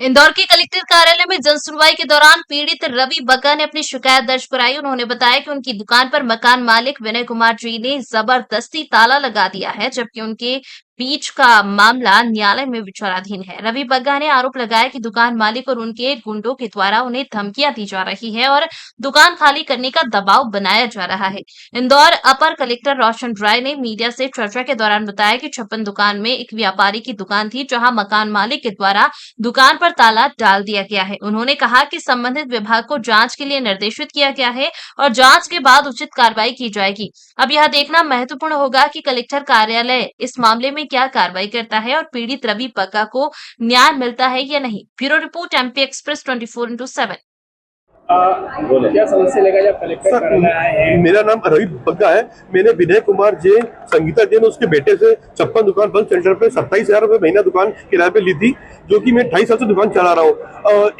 इंदौर के कलेक्टर कार्यालय में जन सुनवाई के दौरान पीड़ित रवि बग्गा ने अपनी शिकायत दर्ज कराई। उन्होंने बताया कि उनकी दुकान पर मकान मालिक विनय कुमार जी ने जबरदस्ती ताला लगा दिया है, जबकि उनके बीच का मामला न्यायालय में विचाराधीन है। रवि बग्गा ने आरोप लगाया कि दुकान मालिक और उनके गुंडों के द्वारा उन्हें धमकियां दी जा रही है और दुकान खाली करने का दबाव बनाया जा रहा है। इंदौर अपर कलेक्टर रोशन राय ने मीडिया से चर्चा के दौरान बताया कि छप्पन दुकान में एक व्यापारी की दुकान थी, जहां मकान मालिक के द्वारा दुकान पर ताला डाल दिया गया है। उन्होंने कहा कि संबंधित विभाग को जांच के लिए निर्देशित किया गया है और जांच के बाद उचित कार्रवाई की जाएगी। अब यह देखना महत्वपूर्ण होगा कि कलेक्टर कार्यालय इस मामले में क्या कार्रवाई करता है और पीड़ित रवि बग्गा को न्याय मिलता है या नहीं। Bureau report, MP express 24x7। क्या समस्या लेकर जब कलेक्टर कार्यालय आए हैं? मेरा नाम रवि बग्गा है। मैंने विनय कुमार जैन, संगीता जैन उसके बेटे से 56 दुकान बंद सेंटर पे 27,000 रुपए महीना दुकान किराए पे ली थी, जो कि मैं 2.5 साल से दुकान चला रहा हूँ।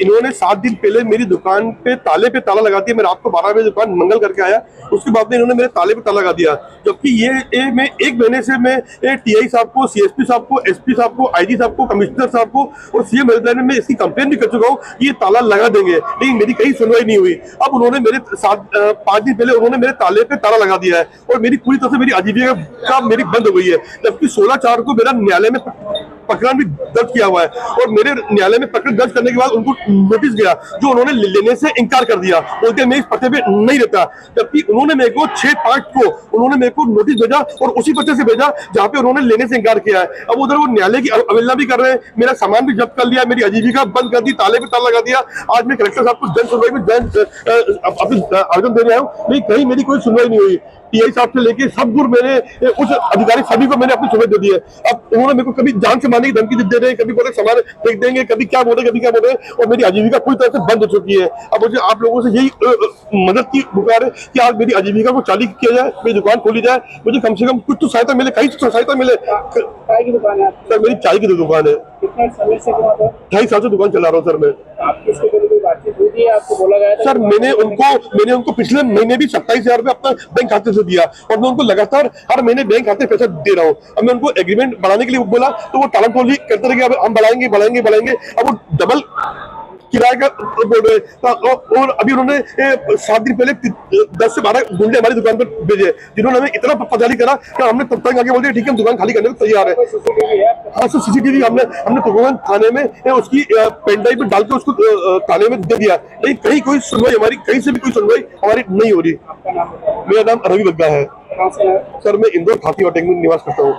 इन्होंने 7 दिन पहले मेरी दुकान पे ताला लगा दिया। मैं रात को 12 बजे दुकान मंगल करके आया, उसके बाद में इन्होंने मेरे ताले पे ताला लगा दिया। जबकि ये मैं 1 महीने से मैं टीआई साहब को, सीएसपी साहब को, एसपी साहब को, आईजी साहब को, कमिश्नर साहब को और सीएम हेल्पलाइन में इसकी कंप्लेन भी कर चुका हूँ, ये ताला लगा देंगे, लेकिन मेरी कहीं सुनवाई नहीं हुई। अब उन्होंने मेरे 5 दिन पहले उन्होंने मेरे ताले पे ताला लगा दिया है और मेरी पूरी तरह से मेरी आजीविका मेरी बंद हो गई है। जबकि 16/4 को मेरा न्यायालय में प्रकरण भी दर्ज किया हुआ है और मेरे न्यायालय में प्रकरण दर्ज करने के बाद उनको नोटिस गया, जो उन्होंने लेने से इनकार कर दिया, बोलते मैं इस पते पे नहीं रहता। जबकि उन्होंने मेरे को 6/5 को उन्होंने मेरे को नोटिस भेजा और उसी पते से भेजा जहाँ पे उन्होंने लेने से इनकार किया है। अब उधर वो न्यायालय की अवहेलना भी कर रहे हैं, मेरा सामान भी जब्त कर लिया, मेरी आजीविका बंद कर दी, ताले पे ताला लगा दिया। आज मैं कलेक्टर साहब को जन सुनवाई में आवेदन देने आया हूँ, लेकिन कहीं मेरी कोई सुनवाई नहीं हुई। टीआई साहब से लेके सब गुर मेरे उस अधिकारी सभी को मैंने अपनी सुनवाई दे दी है। अब उन्होंने मेरे को कभी जान से मारने की धमकी दे रहे हैं, कभी बोले सामान फेंक देंगे, कभी क्या बोले और मेरी आजीविका पूरी तरह से बंद हो चुकी है। अब मुझे आप लोगों से यही मदद की गुहार है कि आज मेरी आजीविका को चालू किया जाए, मेरी दुकान खोली जाए, मुझे कम से कम कुछ तो सहायता मिले, कहीं तो सहायता मिले। चाय की दुकान है सर, मेरी चाय की दुकान है। कितने समय से 2.5 साल से दुकान चला रहा हूँ सर मैं। आपकी इसके पहले कोई बातचीत हुई थी? आपको बोला गया था? सर, मैंने उनको पिछले महीने भी 27,000 रुपए अपना बैंक खाते से दिया और मैं उनको लगातार हर महीने बैंक खाते पैसा दे रहा हूँ। अब मैं उनको एग्रीमेंट बढ़ाने के लिए बोला तो वो टालमटोली करते रहे, अब हम बढ़ाएंगे। अब वो डबल किराए का बोल रहे और अभी उन्होंने 7 दिन पहले 10 से 12 गुंडे हमारी दुकान पर भेजे, जिन्होंने हमें इतना पप्पाजारी करा कि हमने तब तक आगे बोल दिया ठीक है हम दुकान खाली करने को तैयार है। हाँ सर, सीसीटीवी हमने तुरंत थाने में उसकी पेन ड्राइव में डाल के उसको थाने में दे दिया, लेकिन कहीं कोई सुनवाई हमारी, कहीं से भी कोई सुनवाई हमारी नहीं हो रही। मेरा नाम रवि बग्गा है। सर, मैं इंदौर खाती होटल में निवास करता हूँ।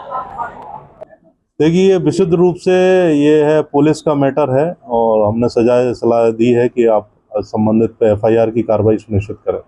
देखिए, ये विशुद्ध रूप से ये है पुलिस का मैटर है और हमने सलाह दी है कि आप संबंधित पे एफआईआर की कार्रवाई सुनिश्चित करें।